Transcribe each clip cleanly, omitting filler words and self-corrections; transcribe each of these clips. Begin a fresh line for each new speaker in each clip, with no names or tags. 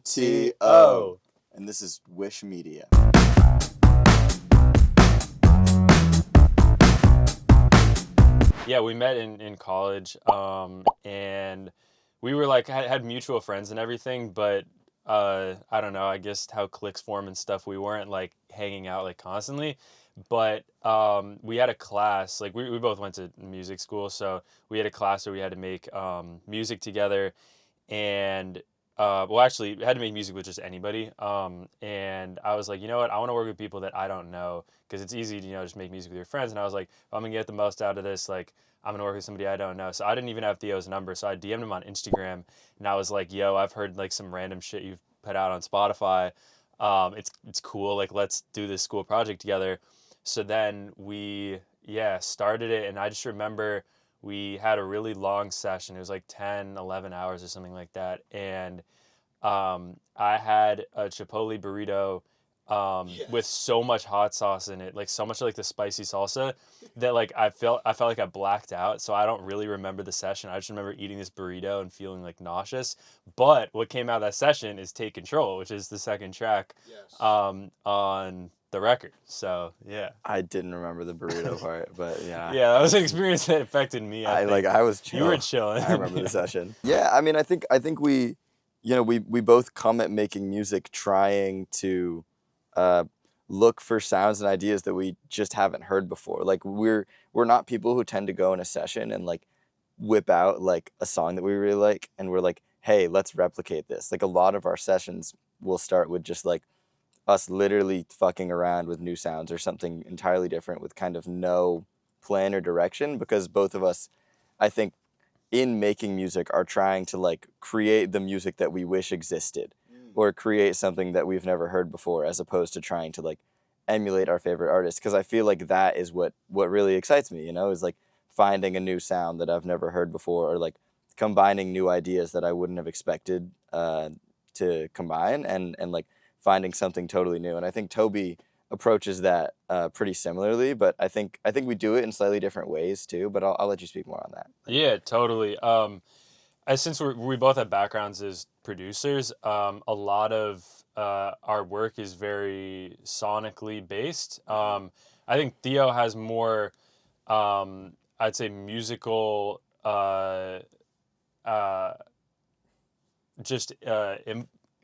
mT-O. And this is Wishe Media.
Yeah, we met in college, and we were like had mutual friends and everything, but I don't know, I guess how cliques form and stuff, we weren't like hanging out like constantly. But we had a class, like we both went to music school, so we had a class where we had to make music together, and well, actually, we had to make music with just anybody. And I was like, you know what? I want to work with people that I don't know because it's easy to, just make music with your friends. And I was like, if I'm going to get the most out of this, like, I'm going to work with somebody I don't know. So I didn't even have Theo's number. So I DM'd him on Instagram and I was like, yo, I've heard like some random shit you've put out on Spotify. It's cool. Like, let's do this school project together. So then we, started it. And I just remember we had a really long session. It was like 10, 11 hours or something like that. And I had a Chipotle burrito with so much hot sauce in it, like so much like the spicy salsa that like I felt like I blacked out. So I don't really remember the session. I just remember eating this burrito and feeling like nauseous. But what came out of that session is Take Control, which is the second track on the record. So yeah,
I didn't remember the burrito part, but yeah.
Yeah, that was an experience that affected me. I
was chill.
You were chilling.
I remember the session. Yeah, I mean, I think we, we both come at making music trying to look for sounds and ideas that we just haven't heard before. Like we're not people who tend to go in a session and like whip out like a song that we really like and we're like, hey, let's replicate this. Like a lot of our sessions will start with just like us literally fucking around with new sounds or something entirely different with kind of no plan or direction, because both of us, I think, in making music are trying to like create the music that we wish existed or create something that we've never heard before, as opposed to trying to like emulate our favorite artists. Because I feel like that is what really excites me, is like finding a new sound that I've never heard before, or like combining new ideas that I wouldn't have expected to combine, and like finding something totally new. And I think Toby approaches that pretty similarly, but I think we do it in slightly different ways too, but I'll let you speak more on that.
Yeah, totally. Since we both have backgrounds as producers, a lot of our work is very sonically based. I think Theo has more, I'd say, musical,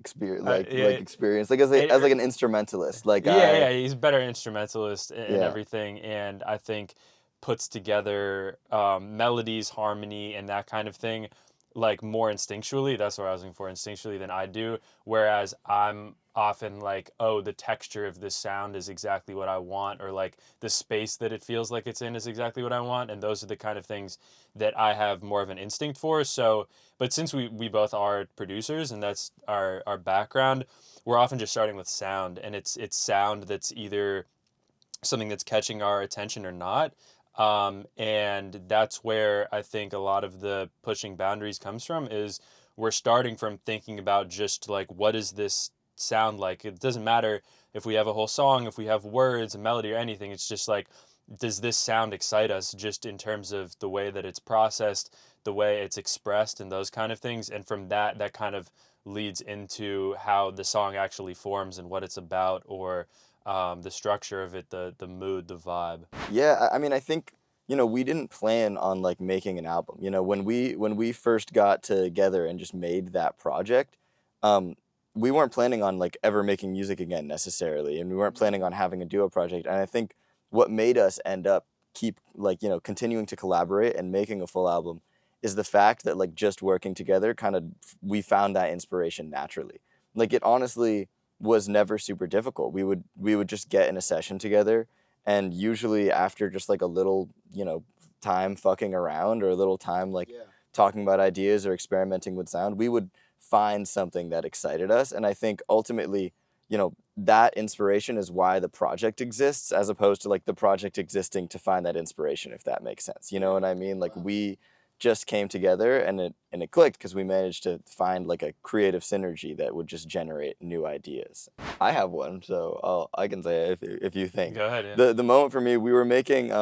experience, like as like an instrumentalist, like
he's a better instrumentalist and everything, and I think puts together melodies, harmony, and that kind of thing like more instinctually. That's what I was looking for, instinctually, than I do. Whereas I'm often like, oh, the texture of this sound is exactly what I want, or like the space that it feels like it's in is exactly what I want. And those are the kind of things that I have more of an instinct for. So, but since we both are producers and that's our background, we're often just starting with sound, and it's sound that's either something that's catching our attention or not. And that's where I think a lot of the pushing boundaries comes from, is we're starting from thinking about just like, what does this sound like? It doesn't matter if we have a whole song, if we have words, a melody, or anything. It's just like, does this sound excite us, just in terms of the way that it's processed, the way it's expressed, and those kind of things. And from that kind of leads into how the song actually forms and what it's about, or the structure of it, the mood, the vibe.
Yeah, I mean, I think, we didn't plan on like making an album. When we first got together and just made that project, we weren't planning on like ever making music again necessarily, and we weren't planning on having a duo project. And I think what made us end up keep like, continuing to collaborate and making a full album is the fact that like just working together we found that inspiration naturally. Like it honestly was never super difficult. We would just get in a session together, and usually after just like a little, time fucking around, or a little time like talking about ideas or experimenting with sound, we would find something that excited us. And I think ultimately, that inspiration is why the project exists, as opposed to like the project existing to find that inspiration, if that makes sense. You know what I mean? Like we just came together and it clicked because we managed to find like a creative synergy that would just generate new ideas. I have one, so I can say it if you think.
Go ahead. Yeah.
The moment for me, we were making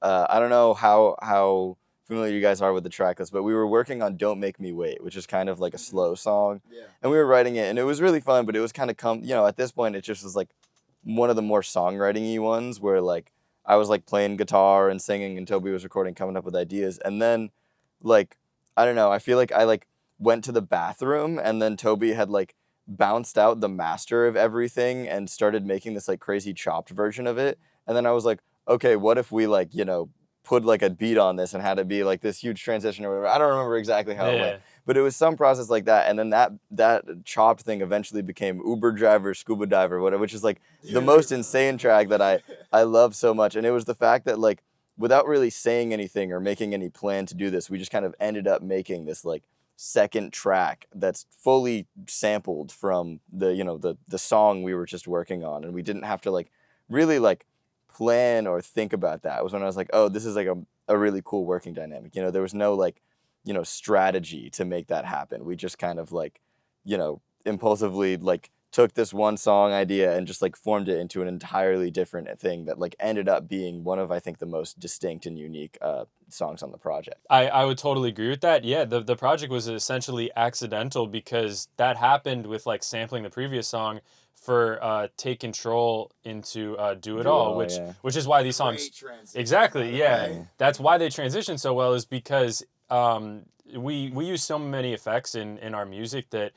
I don't know how familiar you guys are with the track list, but we were working on "Don't Make Me Wait," which is kind of like a slow song,
Yeah.
and we were writing it, and it was really fun. But it was kind of at this point, it just was like one of the more songwriting-y ones where like I was like playing guitar and singing, and Toby was recording, coming up with ideas, and then like I don't know, I feel like I like went to the bathroom, and then Toby had like bounced out the master of everything and started making this like crazy chopped version of it. And then I was like, okay, what if we like, put like a beat on this and had it be like this huge transition or whatever. I don't remember exactly how it went, but it was some process like that. And then that chopped thing eventually became Uber driver, scuba diver, whatever, which is like the most insane track that I love so much. And it was the fact that like, without really saying anything or making any plan to do this, we just kind of ended up making this like second track that's fully sampled from the song we were just working on, and we didn't have to like really like plan or think about that. It was when I was like, oh, this is like a really cool working dynamic. There was no like strategy to make that happen. We just kind of like impulsively like took this one song idea and just like formed it into an entirely different thing that like ended up being one of, I think, the most distinct and unique songs on the project.
I would totally agree with that. Yeah, the project was essentially accidental because that happened with like sampling the previous song for Take Control into Do It All, which
yeah.
which is why these songs exactly, yeah. That's why they transition so well, is because we use so many effects in our music that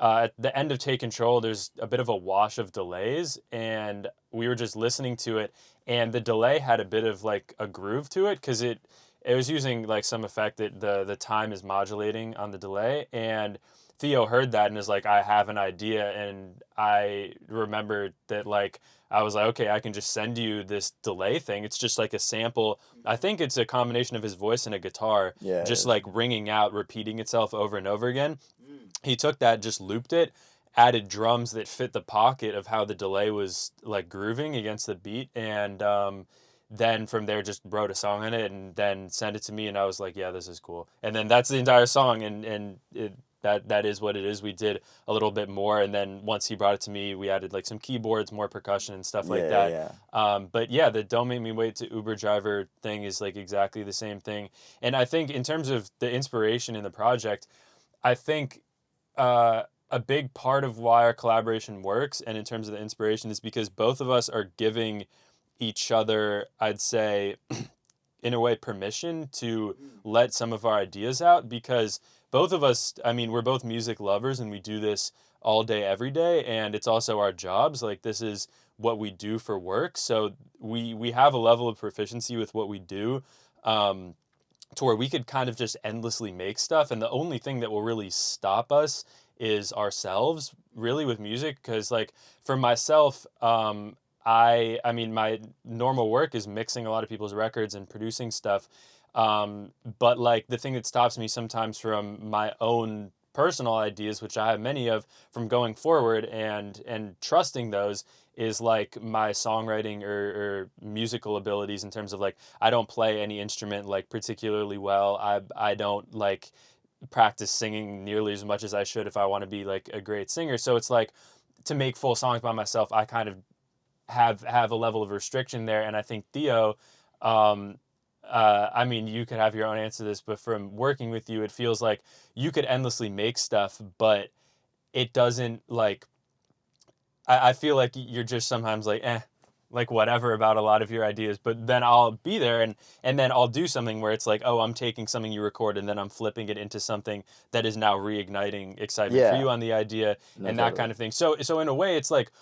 at the end of Take Control, there's a bit of a wash of delays, and we were just listening to it, and the delay had a bit of like a groove to it because it was using like some effect that the time is modulating on the delay, and Theo heard that and is like, I have an idea. And I remembered that like I was like, okay, I can just send you this delay thing. It's just like a sample. I think it's a combination of his voice and a guitar, just like ringing out, repeating itself over and over again. He took that, just looped it, added drums that fit the pocket of how the delay was like grooving against the beat, and then from there just wrote a song on it and then sent it to me, and I was like, yeah, this is cool. And then that's the entire song, and that is what it is. We did a little bit more, and then once he brought it to me, we added like some keyboards, more percussion and stuff like that. But yeah, the Don't Make Me Wait to Uber driver thing is like exactly the same thing. And I think in terms of the inspiration in the project, I think a big part of why our collaboration works, and in terms of the inspiration, is because both of us are giving each other, I'd say, in a way, permission to let some of our ideas out, because both of us, I mean, we're both music lovers and we do this all day, every day, and it's also our jobs. Like, this is what we do for work. So we have a level of proficiency with what we do, to where we could kind of just endlessly make stuff. And the only thing that will really stop us is ourselves, really, with music. Because like for myself, I mean, my normal work is mixing a lot of people's records and producing stuff. But like the thing that stops me sometimes from my own personal ideas, which I have many of, from going forward and trusting those, is like my songwriting or musical abilities, in terms of like, I don't play any instrument like particularly well. I don't like practice singing nearly as much as I should if I want to be like a great singer. So it's like, to make full songs by myself, I kind of have a level of restriction there. And I think Theo, I mean, you could have your own answer to this, but from working with you, it feels like you could endlessly make stuff, but it doesn't like, I feel like you're just sometimes like, like whatever about a lot of your ideas, but then I'll be there and then I'll do something where it's like, oh, I'm taking something you record and then I'm flipping it into something that is now reigniting excitement for you on the idea, and that kind of thing. So in a way, it's like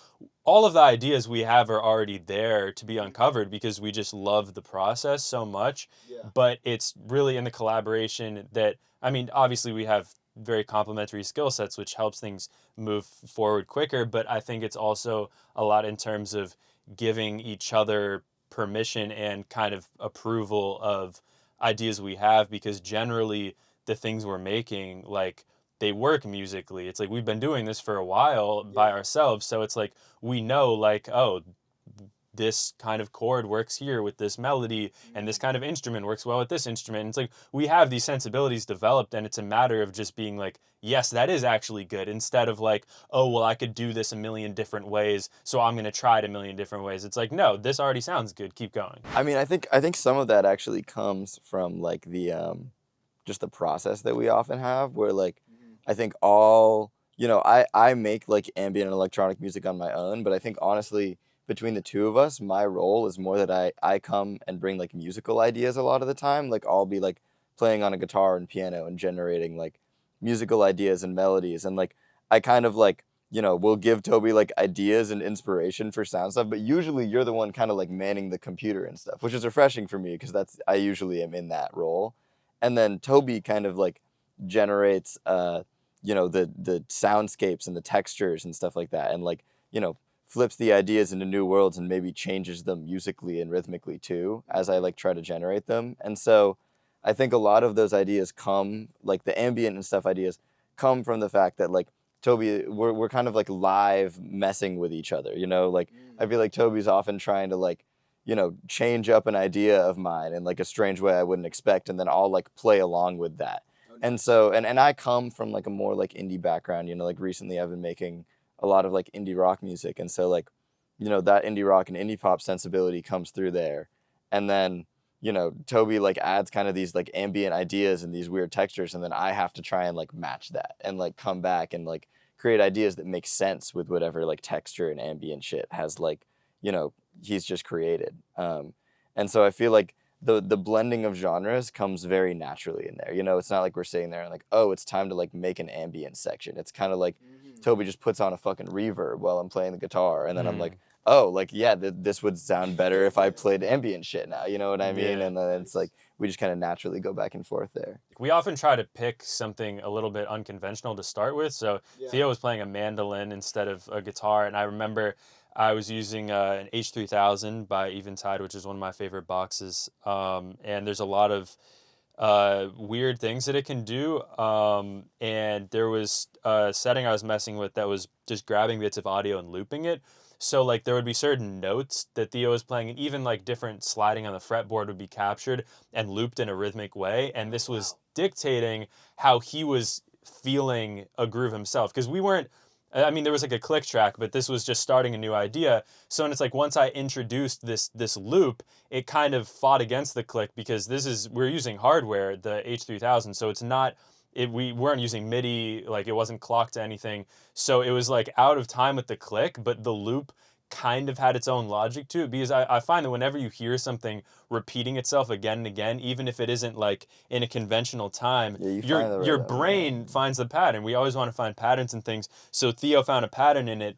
all of the ideas we have are already there to be uncovered because we just love the process so much. But it's really in the collaboration that, I mean, obviously we have very complementary skill sets, which helps things move forward quicker. But I think it's also a lot in terms of giving each other permission and kind of approval of ideas we have, because generally the things we're making, like, they work musically. It's like we've been doing this for a while by ourselves, so it's like we know, like, oh, this kind of chord works here with this melody, and this kind of instrument works well with this instrument. And it's like we have these sensibilities developed, and it's a matter of just being like, yes, that is actually good, instead of like, oh, well, I could do this a million different ways, so I'm going to try it a million different ways. It's like, no, this already sounds good. Keep going.
I mean, I think some of that actually comes from like the just the process that we often have, where like I think all, I make like ambient and electronic music on my own, but I think honestly between the two of us, my role is more that I come and bring like musical ideas a lot of the time. Like I'll be like playing on a guitar and piano and generating like musical ideas and melodies, and like I kind of like, we'll give Toby like ideas and inspiration for sound stuff, but usually you're the one kind of like manning the computer and stuff, which is refreshing for me because I usually am in that role. And then Toby kind of like generates the soundscapes and the textures and stuff like that, and like, flips the ideas into new worlds and maybe changes them musically and rhythmically too as I like try to generate them. And so I think a lot of those ideas come, like the ambient and stuff ideas come from the fact that like Toby, we're kind of like live messing with each other, like I feel like Toby's often trying to like, change up an idea of mine in like a strange way I wouldn't expect, and then I'll like play along with that. And so, and I come from like a more like indie background, like recently I've been making a lot of like indie rock music. And so like, that indie rock and indie pop sensibility comes through there. And then, Toby like adds kind of these like ambient ideas and these weird textures. And then I have to try and like match that and like come back and like create ideas that make sense with whatever like texture and ambient shit has like, he's just created. And so I feel like the blending of genres comes very naturally in there. It's not like we're sitting there and like, oh, it's time to like make an ambient section. It's kind of like Toby just puts on a fucking reverb while I'm playing the guitar, and then I'm like, oh, like yeah, this would sound better if I played ambient shit now. You know what I mean?
Yeah.
And then it's like we just kind of naturally go back and forth there.
We often try to pick something a little bit unconventional to start with. So Theo was playing a mandolin instead of a guitar, and I remember I was using an H3000 by Eventide, which is one of my favorite boxes. And there's a lot of weird things that it can do. And there was a setting I was messing with that was just grabbing bits of audio and looping it. So like there would be certain notes that Theo was playing, and even like different sliding on the fretboard would be captured and looped in a rhythmic way. And this was dictating how he was feeling a groove himself. Because there was like a click track, but this was just starting a new idea. So and it's like once I introduced this loop, it kind of fought against the click, because we're using hardware, the H3000, so it's not, we weren't using MIDI, like it wasn't clocked to anything. So it was like out of time with the click, but the loop kind of had its own logic to it, because I find that whenever you hear something repeating itself again and again, even if it isn't like in a conventional time, your brain finds the pattern. We always want to find patterns in things. So Theo found a pattern in it,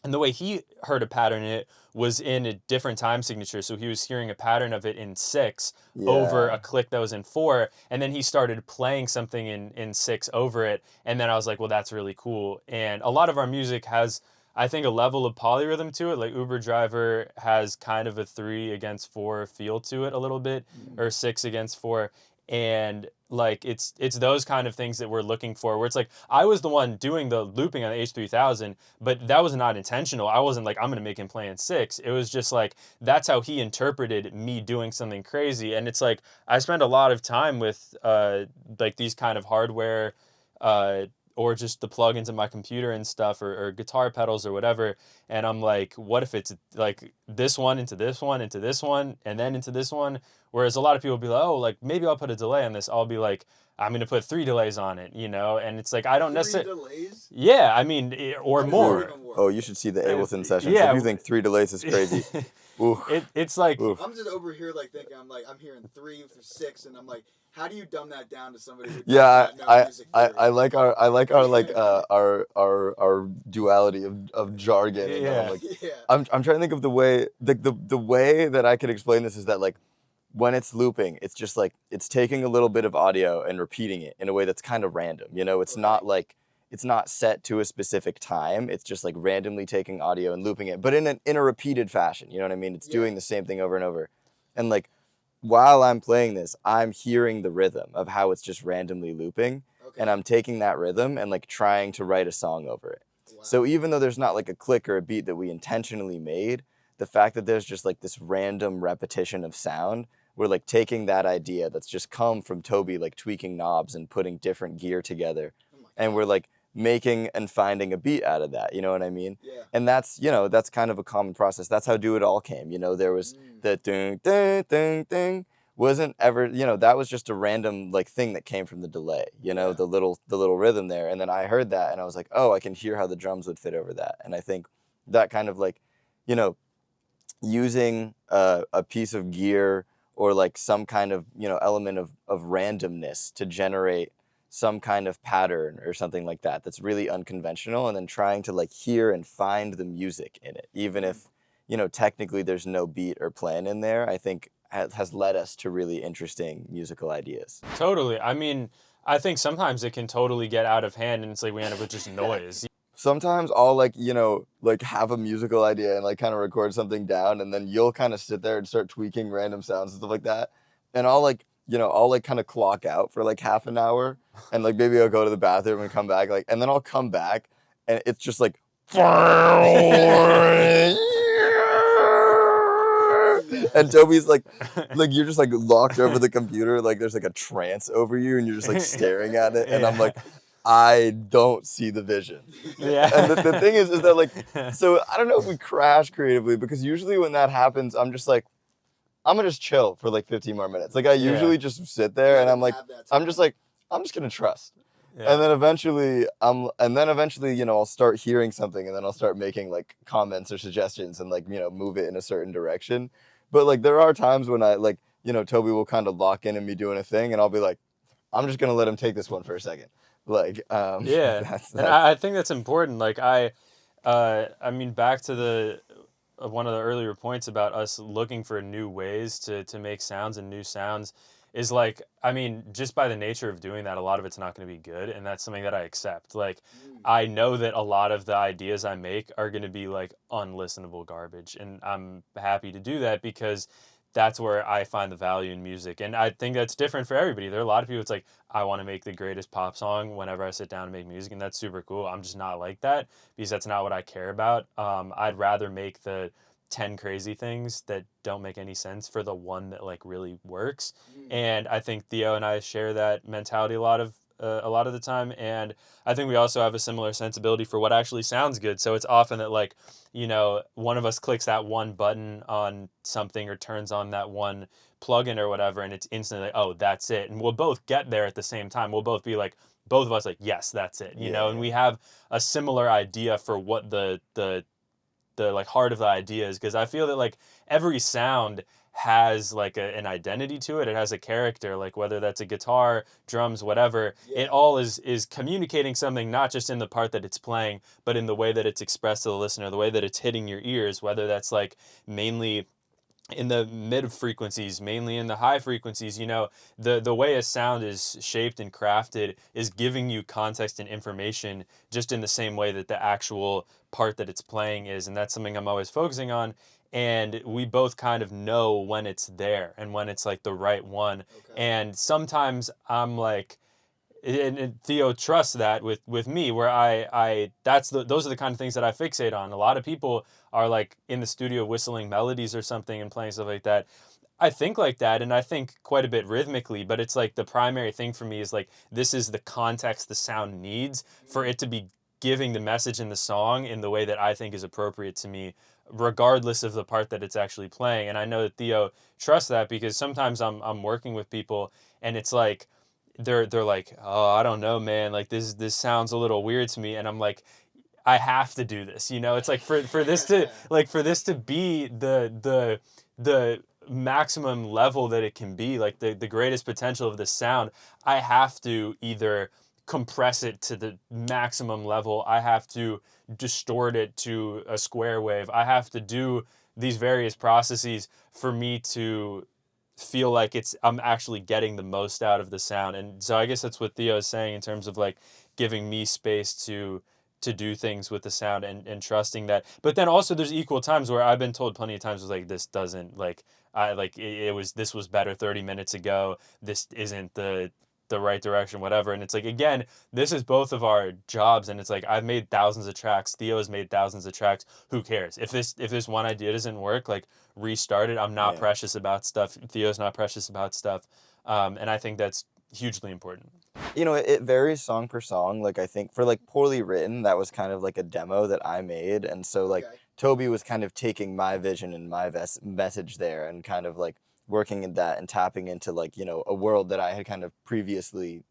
and the way he heard a pattern in it was in a different time signature. So he was hearing a pattern of it in 6 over a click that was in 4, and then he started playing something in 6 over it, and then I was like, well, that's really cool. And a lot of our music has, I think, a level of polyrhythm to it. Like Uber Driver has kind of a 3-against-4 feel to it a little bit, or 6-against-4. And like it's those kind of things that we're looking for, where it's like I was the one doing the looping on the H3000, but that was not intentional. I wasn't like, I'm gonna make him play in 6. It was just like that's how he interpreted me doing something crazy. And it's like I spend a lot of time with like these kind of hardware or just the plugins in my computer and stuff, or guitar pedals or whatever. And I'm like, what if it's like this one into this one into this one and then into this one? Whereas a lot of people be like, oh, like maybe I'll put a delay on this. I'll be like, I'm going to put 3 delays on it, And it's like, I don't necessarily. 3 delays? Yeah, I mean, or more.
Oh, you should see the Ableton sessions. Yeah. If you think 3 delays is crazy.
It's like.
Oof. I'm just over here like thinking, I'm hearing 3 through 6, and I'm like, how do you dumb that down to somebody who doesn't know music theory?
I like our like our duality of jargon.
Yeah.
I'm trying to think of the way the way that I could explain this is that like when it's looping, it's just like it's taking a little bit of audio and repeating it in a way that's kind of random. It's not like it's not set to a specific time. It's just like randomly taking audio and looping it, but in a repeated fashion. You know what I mean? It's doing the same thing over and over, and like. While I'm playing this, I'm hearing the rhythm of how it's just randomly looping, and I'm taking that rhythm and like trying to write a song over it. Wow. So even though there's not like a click or a beat that we intentionally made, the fact that there's just like this random repetition of sound, we're like taking that idea that's just come from Toby like tweaking knobs and putting different gear together, and we're like making and finding a beat out of that, you know what I mean?
Yeah.
And that's, you know, that's kind of a common process. That's how Do It All came, you know. There was the ding ding ding ding, wasn't ever, you know, that was just a random like thing that came from the delay, you know, the little rhythm there. And then I heard that and I was like, oh, I can hear how the drums would fit over that. And I think that kind of like, you know, using a piece of gear or like some kind of, you know, element of randomness to generate some kind of pattern or something like that that's really unconventional, and then trying to like hear and find the music in it, even if, you know, technically there's no beat or plan in there, I think has led us to really interesting musical ideas.
Totally. I mean, I think sometimes it can totally get out of hand and it's like we end up with just noise.
Sometimes I'll like, you know, like have a musical idea and like kind of record something down, and then you'll kind of sit there and start tweaking random sounds and stuff like that. And I'll like, you know, I'll like kind of clock out for like half an hour, and like maybe I'll go to the bathroom and come back, like, and then I'll come back and it's just like and Toby's like you're just like locked over the computer, like there's like a trance over you and you're just like staring at it, and I'm like, I don't see the vision.
Yeah.
And the thing is that like, so I don't know if we crash creatively, because usually when that happens, I'm just like, I'm gonna just chill for like 15 more minutes. Like I usually just sit there and I'm like, I'm just gonna trust. Yeah. And then eventually, you know, I'll start hearing something, and then I'll start making like comments or suggestions and like, you know, move it in a certain direction. But like there are times when I like, you know, Toby will kind of lock in me doing a thing, and I'll be like, I'm just gonna let him take this one for a second. Like,
yeah,
that's...
And I think that's important. Like I mean, back to one of the earlier points about us looking for new ways to make sounds and new sounds is like, I mean, just by the nature of doing that, a lot of it's not going to be good, and that's something that I accept. Like, I know that a lot of the ideas I make are going to be like unlistenable garbage, and I'm happy to do that because that's where I find the value in music. And I think that's different for everybody. There are a lot of people, it's like, I want to make the greatest pop song whenever I sit down and make music, and that's super cool. I'm just not like that because that's not what I care about. I'd rather make the 10 crazy things that don't make any sense for the one that like really works. And I think Theo and I share that mentality a lot of the time, and I think we also have a similar sensibility for what actually sounds good. So it's often that like, you know, one of us clicks that one button on something or turns on that one plugin or whatever, and it's instantly like, oh, that's it. And we'll both get there at the same time. We'll both be like, both of us like, yes, that's it, you know. And we have a similar idea for what the like heart of the idea is, because I feel that like every sound has like an identity to it. It has a character, like whether that's a guitar, drums, whatever. It all is communicating something, not just in the part that it's playing, but in the way that it's expressed to the listener, the way that it's hitting your ears, whether that's like mainly in the mid frequencies, mainly in the high frequencies. You know, the way a sound is shaped and crafted is giving you context and information just in the same way that the actual part that it's playing is. And that's something I'm always focusing on. And we both kind of know when it's there and when it's like the right one. Okay. And sometimes I'm like, and Theo trusts that with me, where those are the kind of things that I fixate on. A lot of people are like in the studio whistling melodies or something and playing stuff like that. I think like that, and I think quite a bit rhythmically, but it's like the primary thing for me is like, this is the context the sound needs for it to be giving the message in the song in the way that I think is appropriate to me, regardless of the part that it's actually playing. And I know that Theo trusts that, because sometimes I'm working with people and it's like, they're like, oh, I don't know, man, like this sounds a little weird to me, and I'm like, I have to do this, you know. It's like for this to be the maximum level that it can be, like the greatest potential of the sound, I have to either compress it to the maximum level, I have to distort it to a square wave, I have to do these various processes for me to feel like I'm actually getting the most out of the sound. And so I guess that's what Theo is saying in terms of like giving me space to do things with the sound and trusting that. But then also there's equal times where I've been told plenty of times, was like, this doesn't, like, this was better 30 minutes ago, this isn't the the right direction, whatever. And it's like, again, this is both of our jobs, and it's like, I've made thousands of tracks, Theo has made thousands of tracks. Who cares if this one idea doesn't work? Like, restart it. I'm not precious about stuff. Theo's not precious about stuff, and I think that's hugely important.
You know, it varies song per song. Like, I think for like Poorly Written, that was kind of like a demo that I made, and so like Toby was kind of taking my vision and my message there, and kind of like working in that and tapping into like, you know, a world that I had kind of previously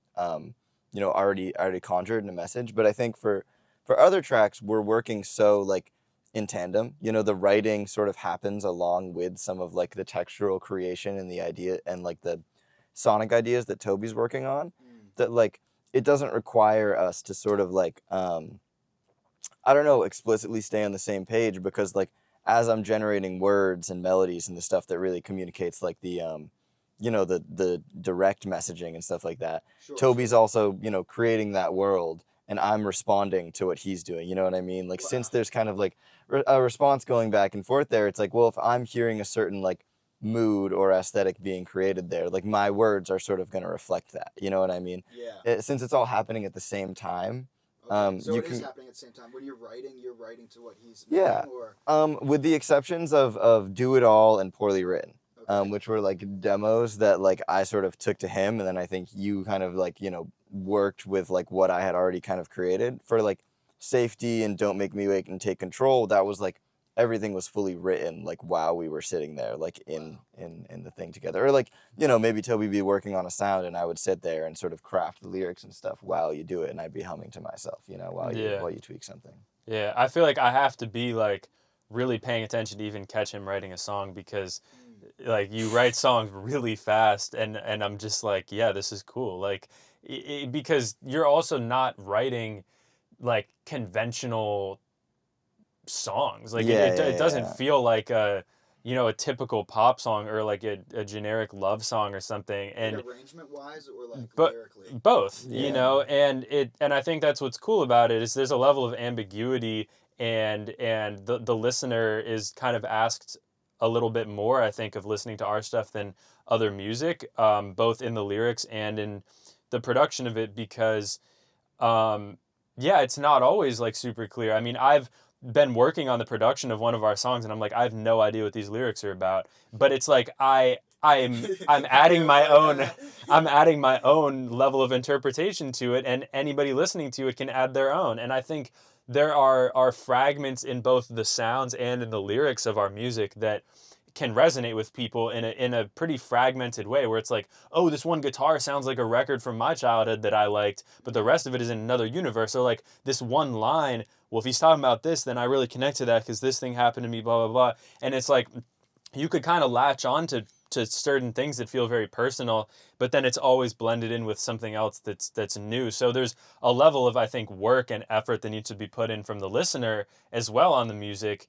you know, already conjured in a message. But I think for other tracks, we're working so like in tandem. You know, the writing sort of happens along with some of like the textural creation and the idea and like the sonic ideas that Toby's working on, that like it doesn't require us to sort of like I don't know, explicitly stay on the same page, because like as I'm generating words and melodies and the stuff that really communicates like the you know, the direct messaging and stuff like that, Toby's also, you know, creating that world, and I'm responding to what he's doing. You know what I mean? Like, since there's kind of like a response going back and forth there, it's like, well, if I'm hearing a certain like mood or aesthetic being created there, like my words are sort of going to reflect that. You know what I mean?
Yeah.
Since it's all happening at the same time.
Okay. So it is happening at the same time. When you're writing to what he's making, or?
With the exceptions of Do It All and Poorly Written. Which were like demos that like I sort of took to him, and then I think you kind of like, you know, worked with like what I had already kind of created. For like Safety and Don't Make Me Wait and Take Control, that was like everything was fully written like while we were sitting there like in the thing together. Or like, you know, maybe Toby be working on a sound and I would sit there and sort of craft the lyrics and stuff while you do it, and I'd be humming to myself, you know, while you tweak something.
Yeah, I feel like I have to be like really paying attention to even catch him writing a song, because like you write songs really fast, and I'm just like, yeah, this is cool. Like, because you're also not writing like conventional songs. Like it doesn't feel like a, you know, a typical pop song or like a generic love song or something. And
like arrangement wise, or like lyrically?
Both, you know, and I think that's what's cool about it, is there's a level of ambiguity, and the listener is kind of asked a little bit more, I think, of listening to our stuff than other music, both in the lyrics and in the production of it, because, it's not always like super clear. I mean, I've been working on the production of one of our songs, and I'm like, I have no idea what these lyrics are about, but it's like I'm adding my own level of interpretation to it, and anybody listening to it can add their own. And I think there are fragments in both the sounds and in the lyrics of our music that can resonate with people in a pretty fragmented way, where it's like, oh, this one guitar sounds like a record from my childhood that I liked, but the rest of it is in another universe. So like this one line, well, if he's talking about this, then I really connect to that because this thing happened to me, blah, blah, blah. And it's like, you could kind of latch on to certain things that feel very personal, but then it's always blended in with something else that's new. So there's a level of, I think, work and effort that needs to be put in from the listener as well on the music,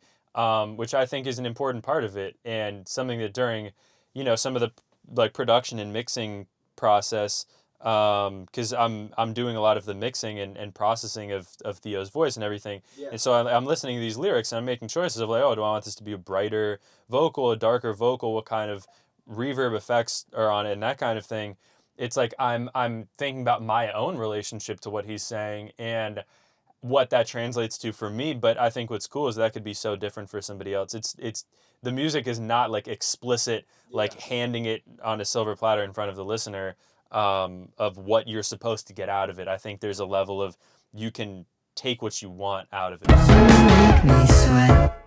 which I think is an important part of it, and something that during, you know, some of the like production and mixing process, because I'm doing a lot of the mixing and processing of Theo's voice and everything. Yeah. And so I'm listening to these lyrics and I'm making choices of like, oh, do I want this to be a brighter vocal, a darker vocal, what kind of reverb effects are on it, and that kind of thing. It's like I'm thinking about my own relationship to what he's saying and what that translates to for me. But I think what's cool is that could be so different for somebody else. It's the music is not like explicit, like handing it on a silver platter in front of the listener, of what you're supposed to get out of it. I think there's a level of you can take what you want out of it.
You make me sweat.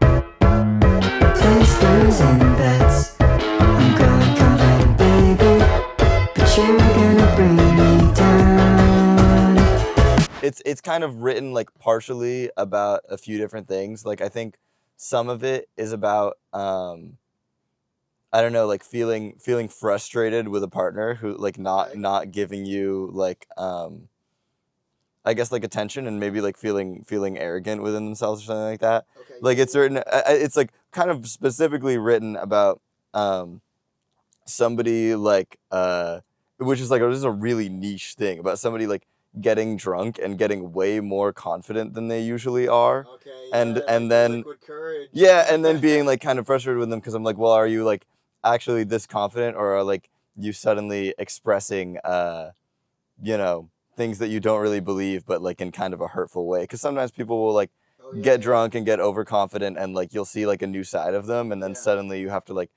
Place losing bets. I'm going confident, baby, but you're gonna bring me down.
It's kind of written like partially about a few different things. Like I think some of it is about I don't know, like feeling frustrated with a partner who like not giving you like I guess like attention, and maybe like feeling arrogant within themselves or something like that. Okay. Like it's written, it's like kind of specifically written about somebody like which is like this is a really niche thing about somebody like getting drunk and getting way more confident than they usually are. Okay. And then courage. Yeah, and then being like kind of frustrated with them because I'm like, well, are you like actually this confident, or are like you suddenly expressing you know, things that you don't really believe, but like in kind of a hurtful way. Because sometimes people will like get drunk and get overconfident, and like you'll see like a new side of them, and then suddenly you have to like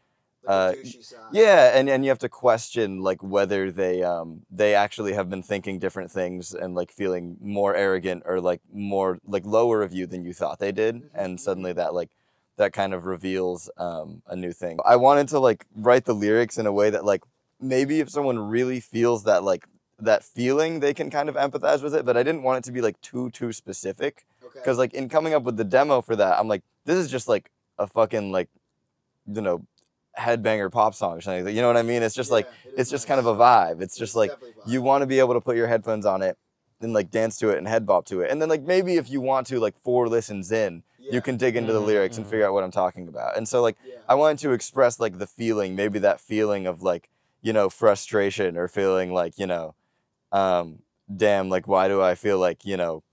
douchey side.
yeah, and you have to question like whether they actually have been thinking different things and like feeling more arrogant or like more like lower of you than you thought they did, and suddenly that kind of reveals a new thing. I wanted to like write the lyrics in a way that like maybe if someone really feels that like that feeling, they can kind of empathize with it, but I didn't want it to be like too specific. Because like in coming up with the demo for that, I'm like, this is just like a fucking like, you know, headbanger pop song or something. You know what I mean? It's just like it's just kind of a vibe. It's just like you want to be able to put your headphones on it and like dance to it and head bop to it. And then like maybe if you want to like 4 listens in, you can dig into the lyrics and figure out what I'm talking about. And so like I wanted to express like the feeling, maybe that feeling of like, you know, frustration or feeling like, you know, damn, like why do I feel like, you know,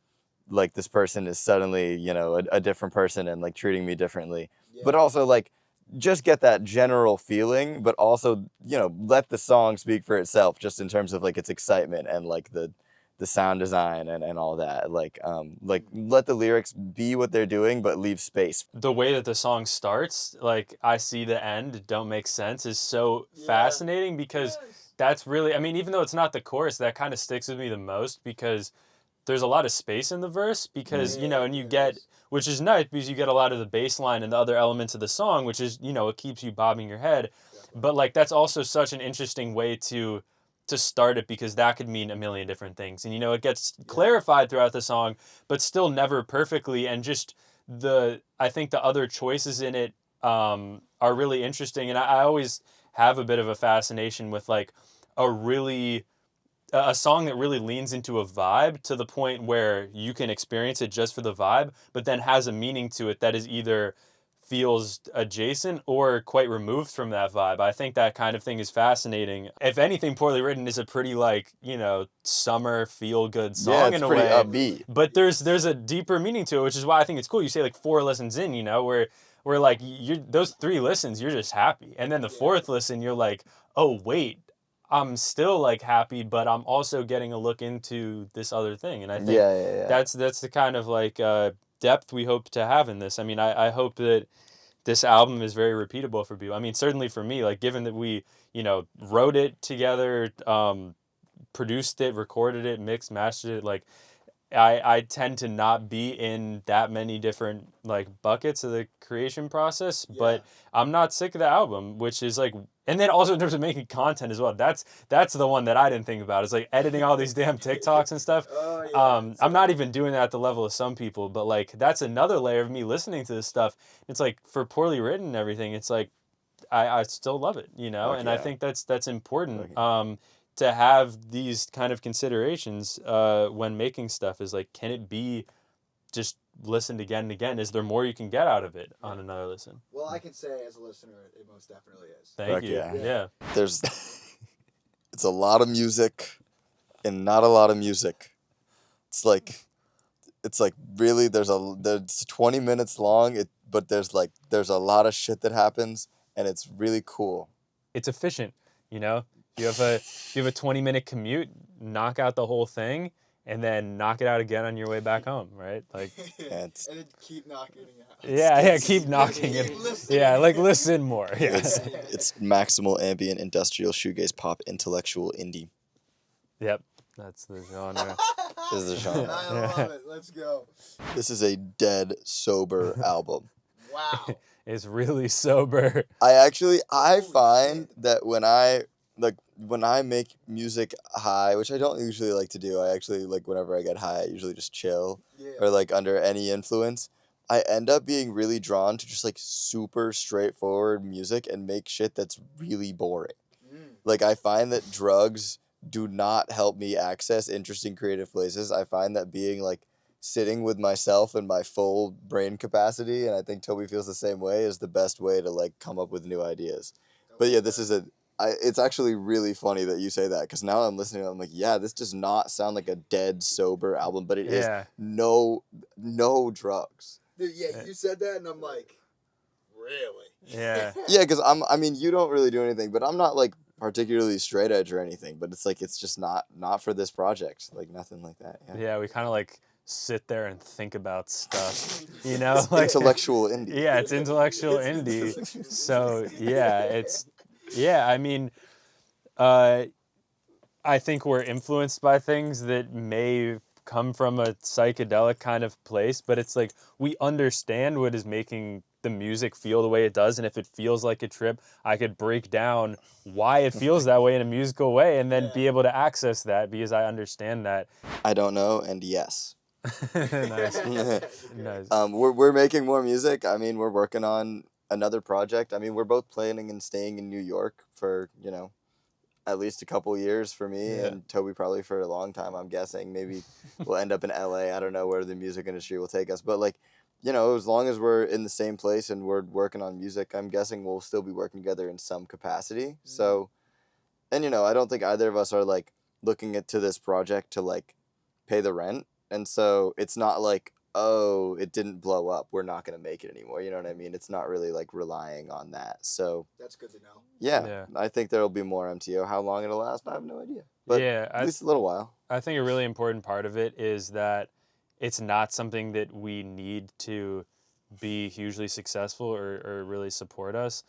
like this person is suddenly, you know, a different person and like treating me differently. But also like just get that general feeling, but also, you know, let the song speak for itself just in terms of like its excitement and like the sound design and all that. Like let the lyrics be what they're doing, but leave space.
The way that the song starts, like I see the end, don't make sense, is so fascinating because that's really, I mean, even though it's not the chorus, that kind of sticks with me the most because there's a lot of space in the verse because, you know, and you get, which is nice because you get a lot of the bass line and the other elements of the song, which is, you know, it keeps you bobbing your head. But like, that's also such an interesting way to start it because that could mean a million different things. And, you know, it gets clarified throughout the song, but still never perfectly. And just I think the other choices in it are really interesting. And I always have a bit of a fascination with like a song that really leans into a vibe to the point where you can experience it just for the vibe, but then has a meaning to it that is either feels adjacent or quite removed from that vibe. I think that kind of thing is fascinating. If anything, Poorly Written is a pretty like, you know, summer feel-good song in a way.
Yeah, it's pretty upbeat.
But there's a deeper meaning to it, which is why I think it's cool. You say like 4 listens in, you know, where like those 3 listens, you're just happy. And then the 4th listen, you're like, oh, wait, I'm still like happy, but I'm also getting a look into this other thing. And I think that's the kind of like depth we hope to have in this. I mean, I hope that this album is very repeatable for people. I mean, certainly for me, like given that we, you know, wrote it together, produced it, recorded it, mixed, mastered it, like I tend to not be in that many different like buckets of the creation process, but I'm not sick of the album, which is like, and then also in terms of making content as well, that's the one that I didn't think about. It's like editing all these damn TikToks and stuff. I'm not even doing that at the level of some people, but like that's another layer of me listening to this stuff. It's like for Poorly Written and everything, it's like I still love it, you know, and I think that's important. To have these kind of considerations when making stuff is like, can it be just listened again and again? Is there more you can get out of it on another listen?
Well, I can say as a listener, it most definitely is.
Thank you. Yeah.
There's, it's a lot of music and not a lot of music. It's like really there's 20 minutes long, but there's a lot of shit that happens and it's really cool.
It's efficient, you know? You have a 20-minute commute, knock out the whole thing, and then knock it out again on your way back home, right? Like,
and then keep knocking it out.
Yeah, keep knocking it. Yeah, like listen more. Yeah.
It's maximal ambient industrial shoegaze pop intellectual indie.
Yep, that's the genre.
This is the genre.
I love it. Let's go.
This is a dead sober album.
Wow.
It's really sober.
I find that when I make music high, which I don't usually like to do, I actually, like, whenever I get high, I usually just chill or, like, under any influence. I end up being really drawn to just, like, super straightforward music and make shit that's really boring. Like, I find that drugs do not help me access interesting creative places. I find that being, like, sitting with myself and my full brain capacity, and I think Toby feels the same way, is the best way to, like, come up with new ideas. But, yeah, this is it's actually really funny that you say that, because now I'm listening and I'm like, yeah, this does not sound like a dead sober album, but it is no drugs.
Dude, you said that and I'm like, really?
Yeah.
Yeah, because I mean, you don't really do anything, but I'm not like particularly straight edge or anything, but it's like it's just not for this project. Like nothing like that. Yeah.
Yeah, we kind of like sit there and think about stuff, you know, like
Intellectual indie.
Yeah, it's intellectual indie. So yeah, I mean, I think we're influenced by things that may come from a psychedelic kind of place, but it's like we understand what is making the music feel the way it does, and if it feels like a trip, I could break down why it feels that way in a musical way and then be able to access that because I understand that.
I don't know, and yes.
Nice. Nice.
We're making more music. I mean, we're working on another project. I mean, we're both planning and staying in New York for, you know, at least a couple years for me, and Toby probably for a long time, I'm guessing. Maybe we'll end up in LA. I don't know where the music industry will take us. But, like, you know, as long as we're in the same place and we're working on music, I'm guessing we'll still be working together in some capacity. So, and, you know, I don't think either of us are, like, looking to this project to, like, pay the rent. And so it's not like, oh, it didn't blow up, we're not going to make it anymore. You know what I mean? It's not really like relying on that. So
that's good to know.
Yeah. I think there'll be more MT-O. How long it'll last, I have no idea. But at least a little while.
I think a really important part of it is that it's not something that we need to be hugely successful or really support us.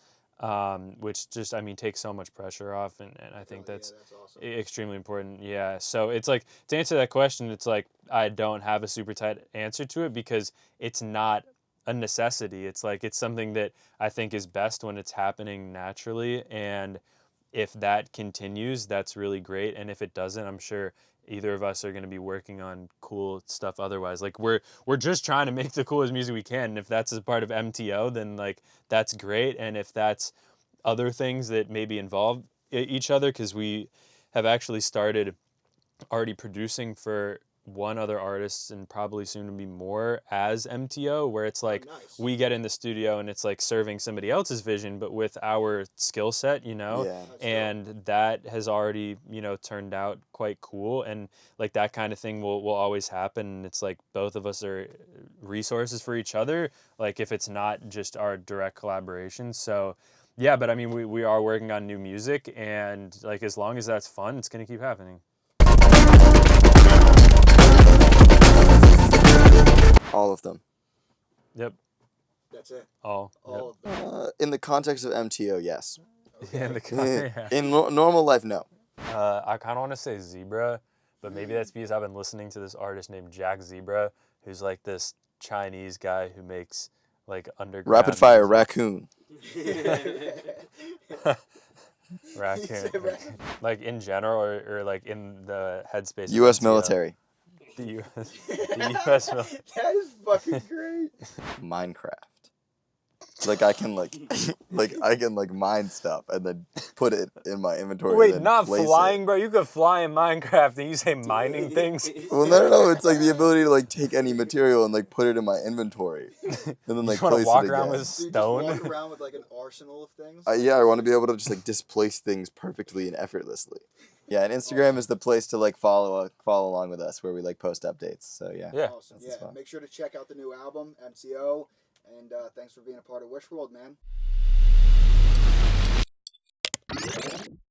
Which just, I mean, takes so much pressure off, and I think that's awesome. Extremely important. Yeah, so it's like, to answer that question, it's like I don't have a super tight answer to it because it's not a necessity. It's like it's something that I think is best when it's happening naturally, and if that continues, that's really great, and if it doesn't, I'm sure either of us are going to be working on cool stuff otherwise. Like we're just trying to make the coolest music we can, and if that's a part of MT-O, then like that's great. And if that's other things that maybe involve each other, because we have actually started already producing for one other artist and probably soon to be more as MT-O, where it's like we get in the studio and it's like serving somebody else's vision but with our skill set, you know. And that has already, you know, turned out quite cool, and like that kind of thing will always happen. It's like both of us are resources for each other, like if it's not just our direct collaboration. So yeah, but I mean we are working on new music, and like as long as that's fun, it's going to keep happening.
All of them.
Yep.
That's it.
All
of them.
In the context of MT-O, yes.
Okay.
In normal life, no.
I kind of want to say Zebra, but maybe that's because I've been listening to this artist named Jack Zebra, who's like this Chinese guy who makes like underground
Rapid fire
music.
raccoon.
Raccoon. Like in general, or like in the headspace.
U.S. military.
The U.S. military.
That is fucking great.
Minecraft. Like I can like mine stuff and then put it in my inventory.
Wait, not flying, bro? You could fly in Minecraft and you say mining things?
Well, no. It's like the ability to like take any material and like put it in my inventory, and then like
you
place
walk
it
around
again.
with a stone?
You just walk around with like an arsenal of things?
Yeah, I want to be able to just like displace things perfectly and effortlessly. Yeah, and Instagram is the place to like follow along with us, where we like post updates. So yeah.
Awesome. Yeah, make sure to check out the new album, MT-O, and thanks for being a part of Wish World, man.